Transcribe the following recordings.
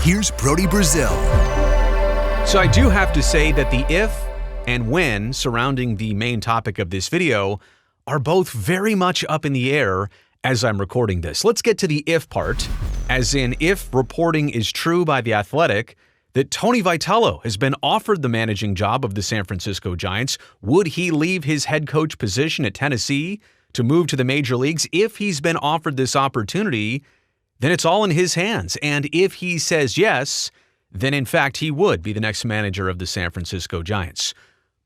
here's Brody Brazil. So I do have to say that the if and when surrounding the main topic of this video are both very much up in the air as I'm recording this. Let's get to the if part, as in if reporting is true by The Athletic that Tony Vitello has been offered the managing job of the San Francisco Giants, would he leave his head coach position at Tennessee to move to the major leagues? If he's been offered this opportunity, then it's all in his hands. And if he says yes, then in fact he would be the next manager of the San Francisco Giants.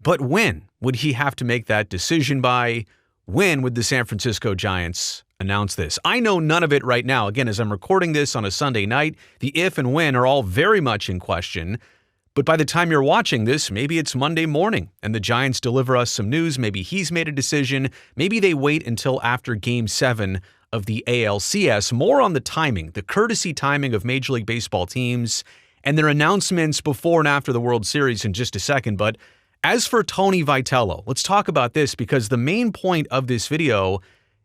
But when would he have to make that decision by? When would the San Francisco Giants announce this? I know none of it right now. Again, as I'm recording this on a Sunday night, the if and when are all very much in question. But by the time you're watching this, maybe it's Monday morning and the Giants deliver us some news. Maybe he's made a decision. Maybe they wait until after Game 7 of the ALCS. More on the timing, the courtesy timing of Major League Baseball teams and their announcements before and after the World Series in just a second. But as for Tony Vitello, let's talk about this because the main point of this video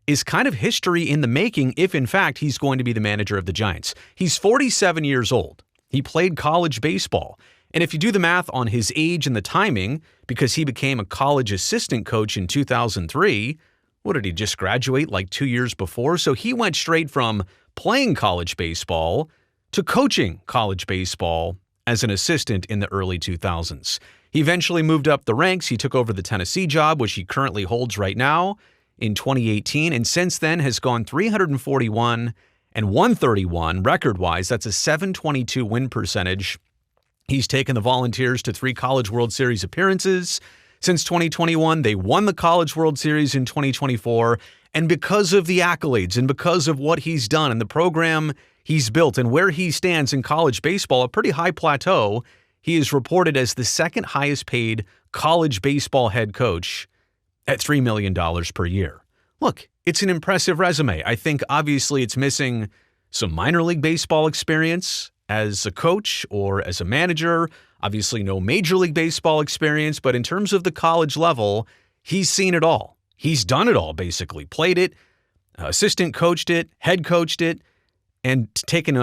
is kind of history in the making if, in fact, he's going to be the manager of the Giants. He's 47 years old. He played college baseball. And if you do the math on his age and the timing, because he became a college assistant coach in 2003, what did he just graduate like 2 years before? So he went straight from playing college baseball to coaching college baseball as an assistant in the early 2000s. He eventually moved up the ranks. He took over the Tennessee job, which he currently holds right now in 2018, and since then has gone 341 and 131 record-wise. That's a 722 win percentage. He's taken the Volunteers to 3 College World Series appearances since 2021. They won the College World Series in 2024, and because of the accolades and because of what he's done and the program he's built and where he stands in college baseball, a pretty high plateau, he is reported as the second highest paid college baseball head coach at $3 million per year. Look, it's an impressive resume. I think obviously it's missing some minor league baseball experience as a coach or as a manager. Obviously no major league baseball experience, but in terms of the college level, he's seen it all. He's done it all, basically. Played it, assistant coached it, head coached it, and taken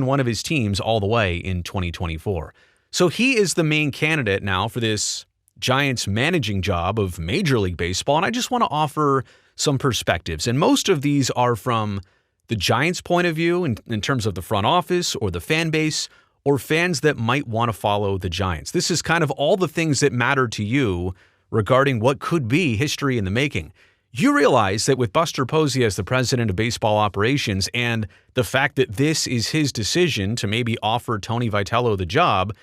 one of his teams all the way in 2024. So he is the main candidate now for this Giants managing job of Major League Baseball, and I just want to offer some perspectives. And most of these are from the Giants' point of view in terms of the front office or the fan base or fans that might want to follow the Giants. This is kind of all the things that matter to you regarding what could be history in the making. You realize that with Buster Posey as the president of baseball operations and the fact that this is his decision to maybe offer Tony Vitello the job,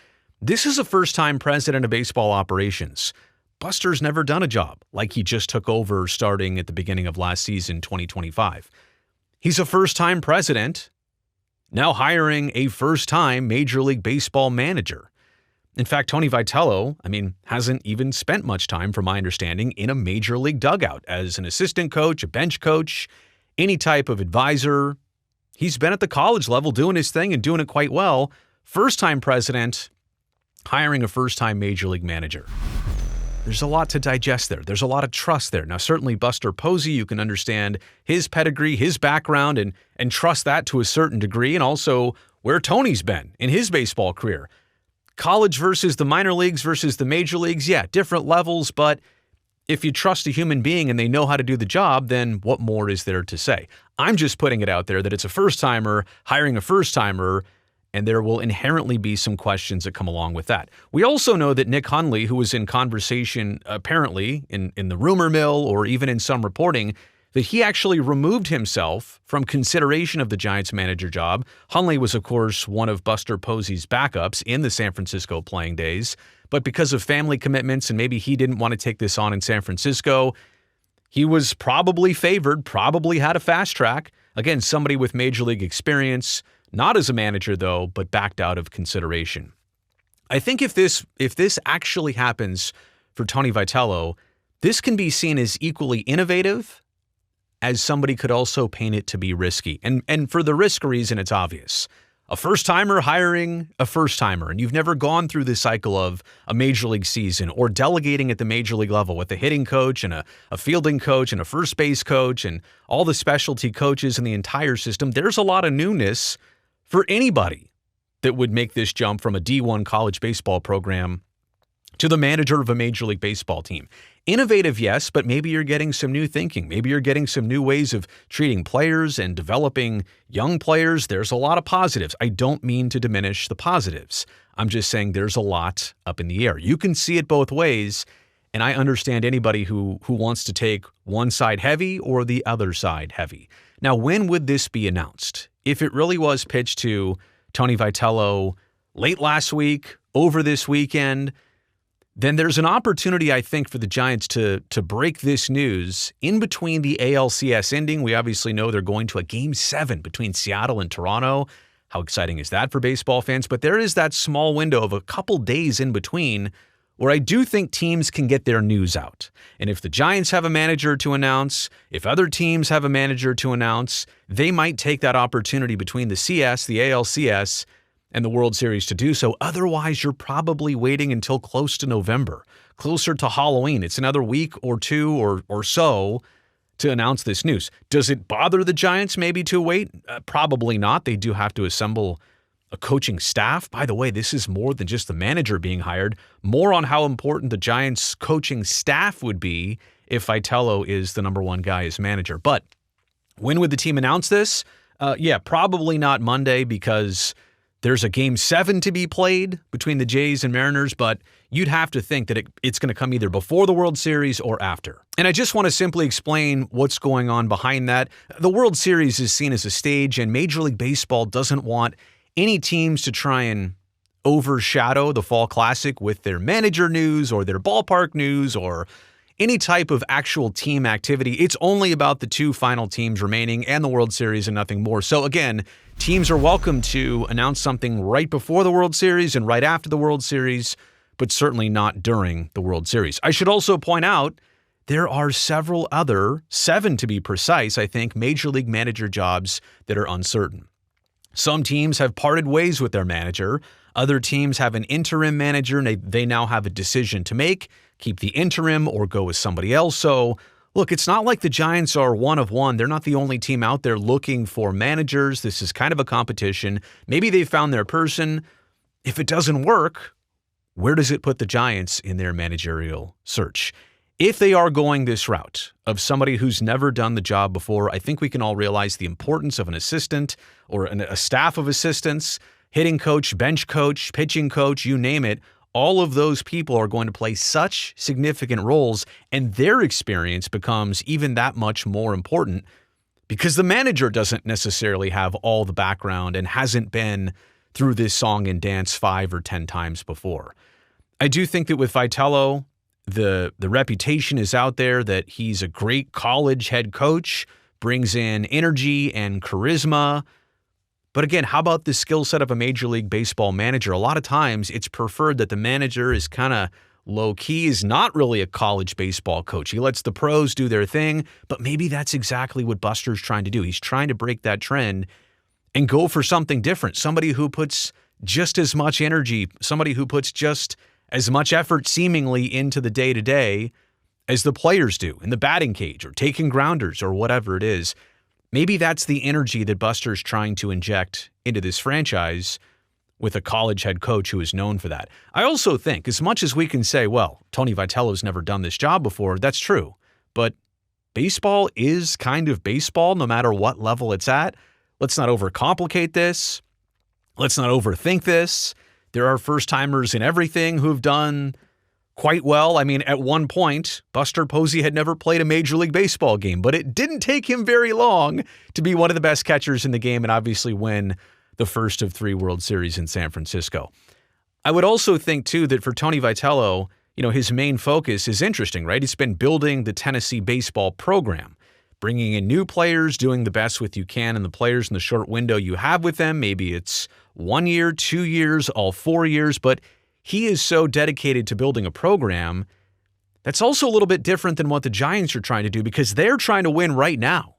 this is a first-time president of baseball operations. Buster's never done a job like he just took over starting at the beginning of last season, 2025. He's a first-time president, now hiring a first-time Major League Baseball manager. In fact, Tony Vitello, hasn't even spent much time, from my understanding, in a Major League dugout as an assistant coach, a bench coach, any type of advisor. He's been at the college level doing his thing and doing it quite well. First-time president, hiring a first-time Major League manager. There's a lot to digest there. There's a lot of trust there. Now, certainly Buster Posey, you can understand his pedigree, his background, and trust that to a certain degree, and also where Tony's been in his baseball career. College versus the minor leagues versus the major leagues, yeah, different levels, but if you trust a human being and they know how to do the job, then what more is there to say? I'm just putting it out there that it's a first-timer hiring a first-timer, and there will inherently be some questions that come along with that. We also know that Nick Hundley, who was in conversation apparently in the rumor mill or even in some reporting, that he actually removed himself from consideration of the Giants manager job. Hundley was, of course, one of Buster Posey's backups in the San Francisco playing days, but because of family commitments and maybe he didn't want to take this on in San Francisco, he was probably favored, probably had a fast track. Again, somebody with major league experience, not as a manager, though, but backed out of consideration. I think if this actually happens for Tony Vitello, this can be seen as equally innovative as somebody could also paint it to be risky. And for the risk reason, it's obvious. A first-timer hiring a first-timer, and you've never gone through the cycle of a major league season or delegating at the major league level with a hitting coach and a fielding coach and a first base coach and all the specialty coaches in the entire system. There's a lot of newness for anybody that would make this jump from a D1 college baseball program to the manager of a Major League Baseball team. Innovative, yes, but maybe you're getting some new thinking. Maybe you're getting some new ways of treating players and developing young players. There's a lot of positives. I don't mean to diminish the positives. I'm just saying there's a lot up in the air. You can see it both ways, and I understand anybody who wants to take one side heavy or the other side heavy. Now, when would this be announced? If it really was pitched to Tony Vitello late last week, over this weekend, then there's an opportunity, I think, for the Giants to break this news in between the ALCS ending. We obviously know they're going to a Game 7 between Seattle and Toronto. How exciting is that for baseball fans? But there is that small window of a couple days in between where I do think teams can get their news out. And if the Giants have a manager to announce, if other teams have a manager to announce, they might take that opportunity between the CS, the ALCS, and the World Series to do so. Otherwise, you're probably waiting until close to November, closer to Halloween. It's another week or two or so to announce this news. Does it bother the Giants maybe to wait? Probably not. They do have to assemble a coaching staff. By the way, this is more than just the manager being hired. More on how important the Giants coaching staff would be if Vitello is the number one guy as manager. But when would the team announce this? Probably not Monday because there's a Game 7 to be played between the Jays and Mariners, but you'd have to think that it's going to come either before the World Series or after. And I just want to simply explain what's going on behind that. The World Series is seen as a stage, and Major League Baseball doesn't want any teams to try and overshadow the Fall Classic with their manager news or their ballpark news or any type of actual team activity. It's only about the two final teams remaining and the World Series and nothing more. So again, teams are welcome to announce something right before the World Series and right after the World Series, but certainly not during the World Series. I should also point out there are several other, 7 to be precise, I think, Major League manager jobs that are uncertain. Some teams have parted ways with their manager. Other teams have an interim manager and they now have a decision to make, keep the interim or go with somebody else. So look, it's not like the Giants are one of one. They're not the only team out there looking for managers. This is kind of a competition. Maybe they found their person. If it doesn't work, where does it put the Giants in their managerial search? If they are going this route of somebody who's never done the job before, I think we can all realize the importance of an assistant or a staff of assistants, hitting coach, bench coach, pitching coach, you name it. All of those people are going to play such significant roles, and their experience becomes even that much more important because the manager doesn't necessarily have all the background and hasn't been through this song and dance 5 or 10 times before. I do think that with Vitello, the reputation is out there that he's a great college head coach, brings in energy and charisma. But again, how about the skill set of a Major League Baseball manager? A lot of times it's preferred that the manager is kind of low-key, is not really a college baseball coach. He lets the pros do their thing, but maybe that's exactly what Buster's trying to do. He's trying to break that trend and go for something different. Somebody who puts just as much energy, somebody who puts just as much effort seemingly into the day-to-day as the players do in the batting cage or taking grounders or whatever it is. Maybe that's the energy that Buster's trying to inject into this franchise with a college head coach who is known for that. I also think, as much as we can say, well, Tony Vitello's never done this job before, that's true. But baseball is kind of baseball no matter what level it's at. Let's not overcomplicate this. Let's not overthink this. There are first-timers in everything who've done quite well. I mean, at one point, Buster Posey had never played a Major League Baseball game, but it didn't take him very long to be one of the best catchers in the game and obviously win the first of 3 World Series in San Francisco. I would also think, too, that for Tony Vitello, his main focus is interesting, right? It's been building the Tennessee baseball program, bringing in new players, doing the best with you can, and the players in the short window you have with them. Maybe it's 1 year, 2 years, all 4 years, but he is so dedicated to building a program that's also a little bit different than what the Giants are trying to do because they're trying to win right now.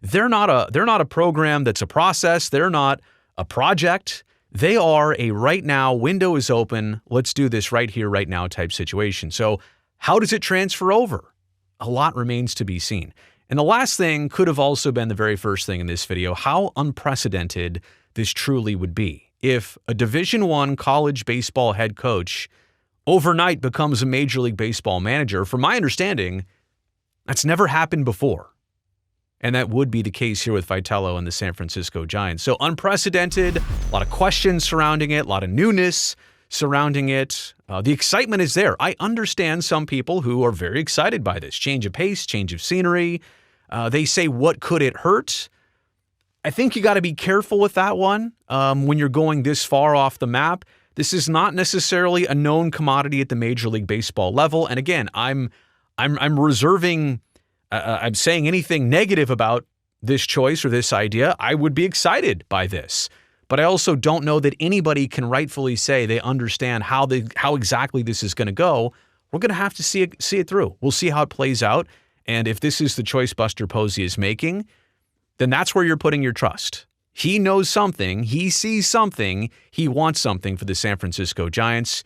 They're not a program that's a process. They're not a project. They are a right now, window is open, let's do this right here, right now type situation. So how does it transfer over? A lot remains to be seen. And the last thing could have also been the very first thing in this video, how unprecedented this truly would be. if a Division I college baseball head coach overnight becomes a Major League Baseball manager. From my understanding, that's never happened before. And that would be the case here with Vitello and the San Francisco Giants. So unprecedented, a lot of questions surrounding it, a lot of newness surrounding it. The excitement is there. I understand some people who are very excited by this. Change of pace, change of scenery. They say, what could it hurt? I think you got to be careful with that one when you're going this far off the map. This is not necessarily a known commodity at the Major League Baseball level. And again, I'm reserving... I'm saying anything negative about this choice or this idea. I would be excited by this. But I also don't know that anybody can rightfully say they understand how exactly this is going to go. We're going to have to see it through. We'll see how it plays out. And if this is the choice Buster Posey is making, then that's where you're putting your trust. He knows something. He sees something. He wants something for the San Francisco Giants.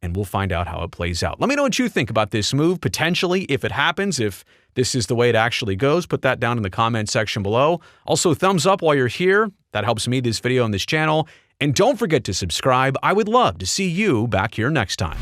And we'll find out how it plays out. Let me know what you think about this move, potentially, if it happens, if this is the way it actually goes. Put that down in the comment section below. Also, thumbs up while you're here. That helps me, this video, and this channel. And don't forget to subscribe. I would love to see you back here next time.